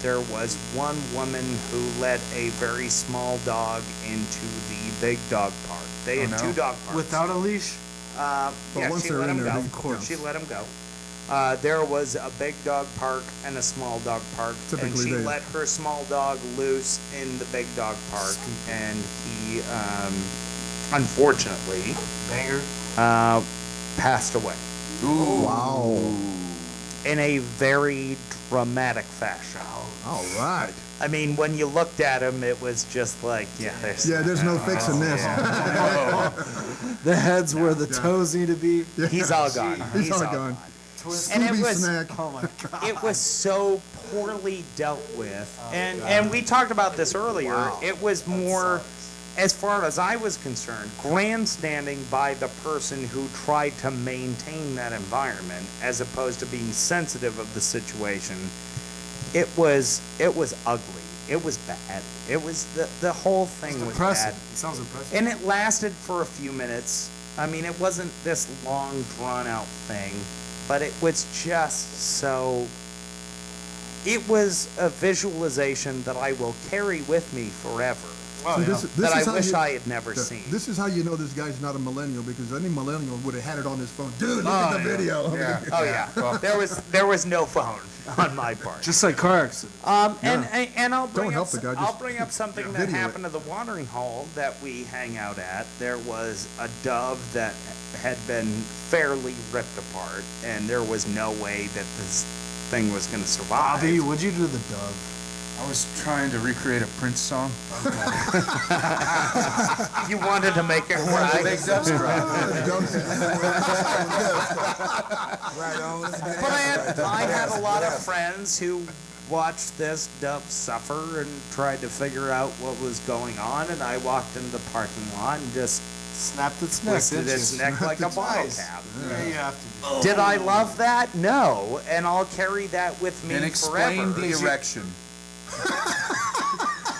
There was one woman who let a very small dog into the big dog park. They had no. 2 dog parks. Without a leash? But Yeah, once she they're let in him there, go. of course. She let him go. There was a big dog park and a small dog park, and Typically she they- let her small dog loose in the big dog park, and he, unfortunately, Banger. passed away Ooh. Wow. in a very dramatic fashion. All right. I mean, when you looked at him, it was just like, There's no fixing this. The heads where the toes need to be. he's all gone. He's all gone. And it Scooby was- snack. Oh my god. It was so poorly dealt with, and we talked about this earlier. It was more, as far as I was concerned, grandstanding by the person who tried to maintain that environment, as opposed to being sensitive of the situation. It was ugly. It was bad. It was the whole thing was Impressive. bad. It sounds impressive. And it lasted for a few minutes. I mean, it wasn't this long, drawn-out thing, but it was just so... It was a visualization that I will carry with me forever. See, this that is I how wish you- I had never yeah, seen. This is how you know this guy's not a millennial, because any millennial would have had it on his phone. Dude, look at the video. Yeah. Oh yeah, there was no phone on my part. Just like car accidents. And I'll bring Don't up help the guy, I'll just bring up something that video it. happened to the watering hole that we hang out at. There was a dove that had been fairly ripped apart, and there was no way that this thing was going to survive. Bobby, what'd you do to the dove? I was trying to recreate a Prince song. You wanted to make it right. Make that cry. Right on. Let's get But after it. I had a lot of friends who watched this dove suffer and tried to figure out what was going on, and I walked into the parking lot and just Snapped its neck. twisted didn't its you? neck like a its bottle eyes. cap. Yeah, you have to. Did I love that? No, and I'll carry that with me And explain forever. the erection.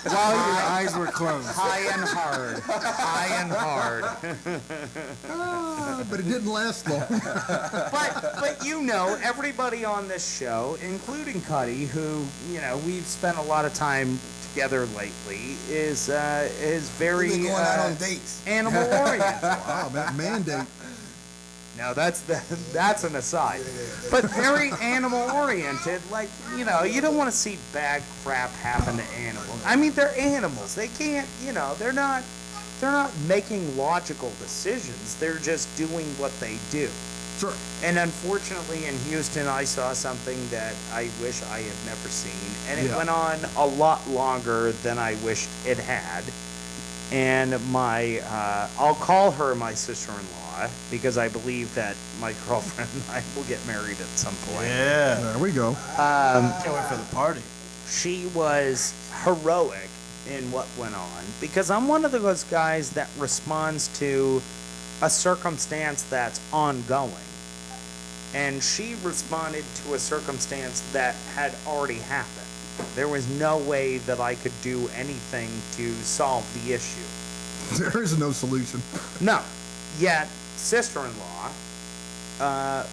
While your eyes were closed. High and hard, high and hard. But it didn't last long. But you know, everybody on this show, including Cuddy, who we've spent a lot of time together lately, is very We've been going out on dates. animal oriented. Wow, that mandate. No, that's an aside. But very animal oriented. Like, you don't want to see bad crap happen to animals. I mean, they're animals. They can't, they're not making logical decisions. They're just doing what they do. Sure. And unfortunately, in Houston, I saw something that I wish I had never seen. And it went on a lot longer than I wished it had. And I'll call her my sister-in-law, because I believe that my girlfriend and I will get married at some point. Yeah. There we go. Can't wait for the party. She was heroic in what went on, because I'm one of those guys that responds to a circumstance that's ongoing. And she responded to a circumstance that had already happened. There was no way that I could do anything to solve the issue. There is no solution. No. Yet, sister-in-law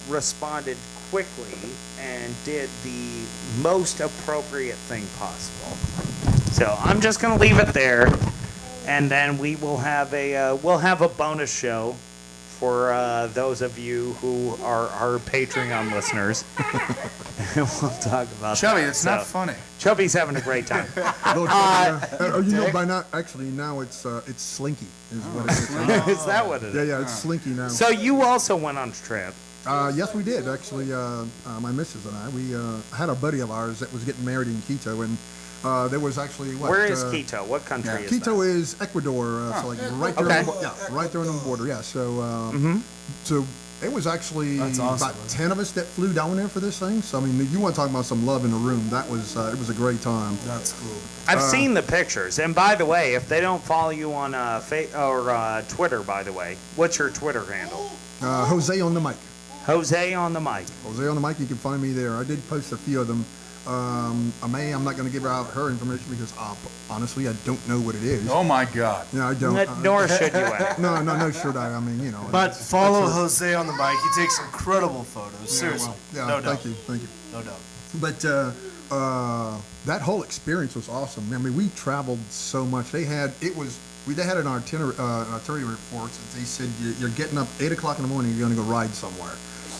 responded quickly and did the most appropriate thing possible. So I'm just going to leave it there, and then we will have a bonus show for those of you who are our Patreon listeners. We'll talk about Chubby, that. it's not funny. Chubby's having a great time. By now, actually, now it's Slinky is what it is. Is that what it is? Yeah, it's Slinky now. So you also went on a trip. Yes, we did. Actually, my missus and I, we had a buddy of ours that was getting married in Quito, and there was actually Where is Quito? What country is Quito that? is Ecuador, so like right there, Okay. on the, right there on the border. Yeah, so so it was actually That's awesome, about man. 10 of us that flew down there for this thing. So I mean, you want to talk about some love in the room? That was it was a great time. That's cool. I've seen the pictures. And by the way, if they don't follow you on Twitter, by the way, what's your Twitter handle? Jose on the mic. Jose on the mic. Jose on the mic. You can find me there. I did post a few of them. I'm not going to give out her information because honestly, I don't know what it is. Oh my God. Yeah, I don't. Nor should you. Anyway. No, should I? I mean, you know. But it's- follow it's a- Jose on the mic. He takes incredible photos. Seriously. Yeah, no doubt. thank you. No doubt. But that whole experience was awesome. I mean, we traveled so much. They had an artillery report. They said you're getting up 8 o'clock in the morning. You're going to go ride somewhere.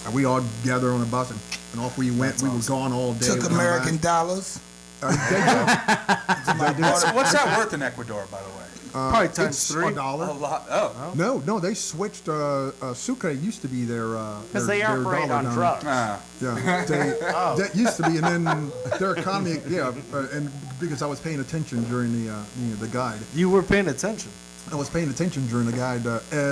And we all gathered on a bus and off we went. We were gone all day. Took We were American back. dollars. What's that worth in Ecuador, by the way? Probably times It's three. A $1. lot. Oh. No, they switched. Sucre used to be their Because they their operate dollar on down. drugs. Ah. Yeah, that used to be, and then their economy, and because I was paying attention during the guide, You were paying attention. I was paying attention during the guide.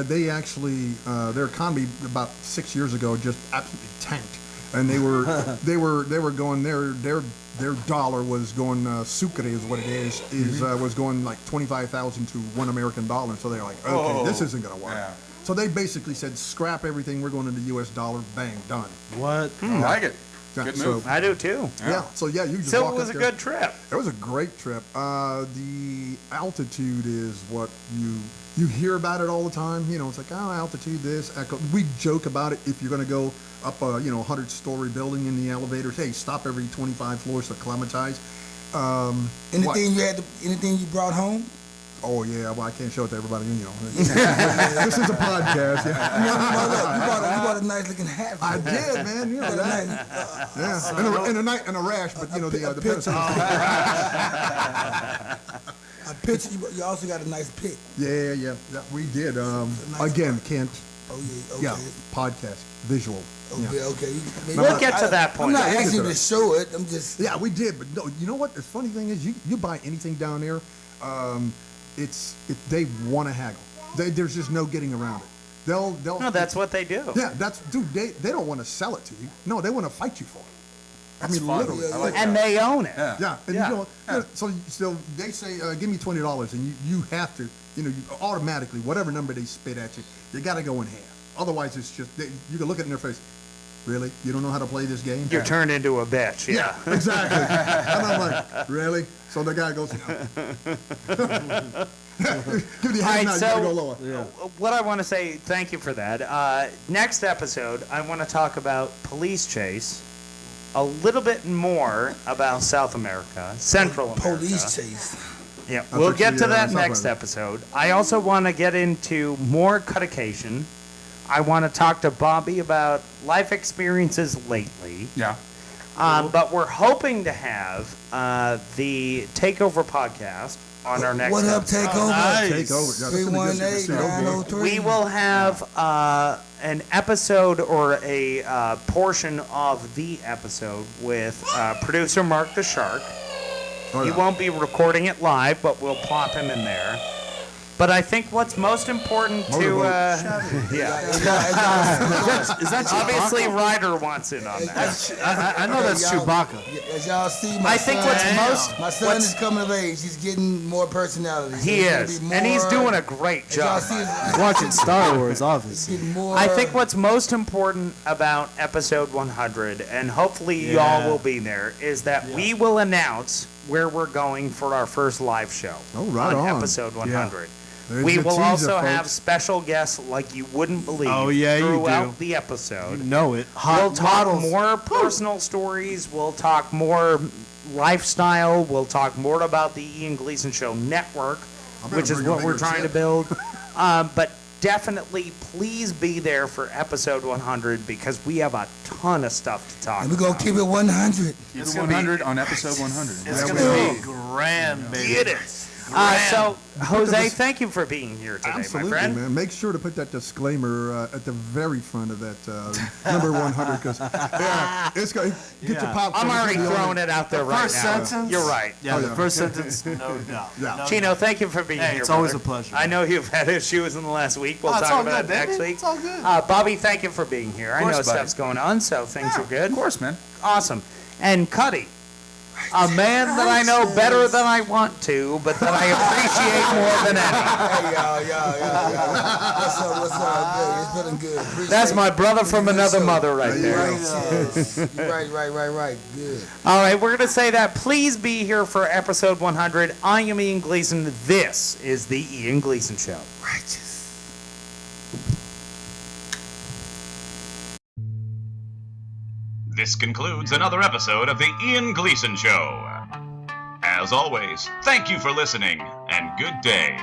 They actually, their economy about 6 years ago just absolutely tanked, and they were going their dollar was going sucre is what it is was going like 25,000 to $1 American. So they're like, okay, this isn't gonna work. Yeah. So they basically said, scrap everything. We're going to the U.S. dollar. Bang, done. What? I like it. Yeah, Good so, move. I do too. yeah. So yeah, you just So walk it was a up there. good trip. It was a great trip. The altitude is what you hear about it all the time. You know, it's like, oh, altitude, this, echo. We joke about it. If you're going to go up a 100-story building in the elevators, hey, stop every 25 floors to acclimatize. Anything you brought home? Oh yeah, well I can't show it to everybody. This is a podcast. Yeah. You brought a nice looking hat. I did, man. You know that. Yeah, and a rash, but the picture. pencil. A picture. You also got a nice pic. Yeah, we did. Again, can't. Oh yeah. Okay. Yeah, podcast, visual. Okay. Yeah. Okay. We'll get to that I'm point. not asking you to show it. I'm just. Yeah, we did, but no. You know what? The funny thing is, you buy anything down there, they want to haggle. There's just no getting around it. They'll. No, that's what they do. Yeah, they don't want to sell it to you. No, they want to fight you for it. That's fun. Literally. I like And that. they own it. Yeah, and Yeah. so they say, give me $20, and you have to, you automatically, whatever number they spit at you, you got to go in half. Otherwise, it's just you can look at it in their face. Really, you don't know how to play this game? You're turned into a bitch. Yeah. Exactly. And I'm like, really? So the guy goes, give the All hand right, now, you so gotta go lower. what I want to say, thank you for that. Next episode, I want to talk about police chase, a little bit more about South America, Central America. Police chase. Yeah, That's we'll what get you, to that South next America. episode. I also want to get into more cutication. I want to talk to Bobby about life experiences lately. Yeah. But we're hoping to have the Takeover podcast on our next What up, episode. Takeover? Take over. Yeah, that's gonna be good. 318-903. We will have an episode or a portion of the episode with producer Mark the Shark. Oh, He yeah. won't be recording it live, but we'll plop him in there. But I think what's most important to Is that obviously Ryder wants in on that. I know that's Chewbacca. As y'all see, my I think son, what's most my son is coming of age. He's getting more personality. he is, and he's doing a great As y'all job. see, He's watching Star Wars, he's obviously. getting more. I think what's most important about episode 100, and hopefully y'all will be there, is that we will announce where we're going for our first live show Oh, right on. episode 100. There's We your will teaser, also have folks. special guests like you wouldn't believe Oh, yeah, you throughout do. the episode. Know it. We'll talk more personal stories. We'll talk more lifestyle. We'll talk more about the Ian Gleason Show Network, better which is bring a what we're bigger trying to tip. build. But definitely, please be there for episode 100 because we have a ton of stuff to talk And we're going about. to keep it 100. It's 100 on episode 100. It's Yeah, gonna we- be grand, baby. Get it. So, Jose, thank you for being here today, Absolutely, my friend. man. Make sure to put that disclaimer at the very front of that number 100 because it's going to get your popcorn. I'm already throwing it out there right First now. sentence? You're right. Yeah, the yeah. first sentence, no doubt. Yeah. No Chino, thank you for being Hey, here. it's always brother. a pleasure. I know you've had issues in the last week. We'll Oh, it's talk all about good, it next baby. week. It's all good. Bobby, thank you for being here. I know course, buddy. stuff's going on, so things are good. Of course, man. Awesome. And Cuddy, a man that I know better than I want to, but that I appreciate more than any. Hey, y'all. What's up? Good. It's feeling good. Appreciate That's my it. brother from another So, mother right there. Right. Good. All right, we're going to say that. Please be here for episode 100. I am Ian Gleason. This is the Ian Gleason Show. Righteous. This concludes another episode of The Ian Gleason Show. As always, thank you for listening, and good day.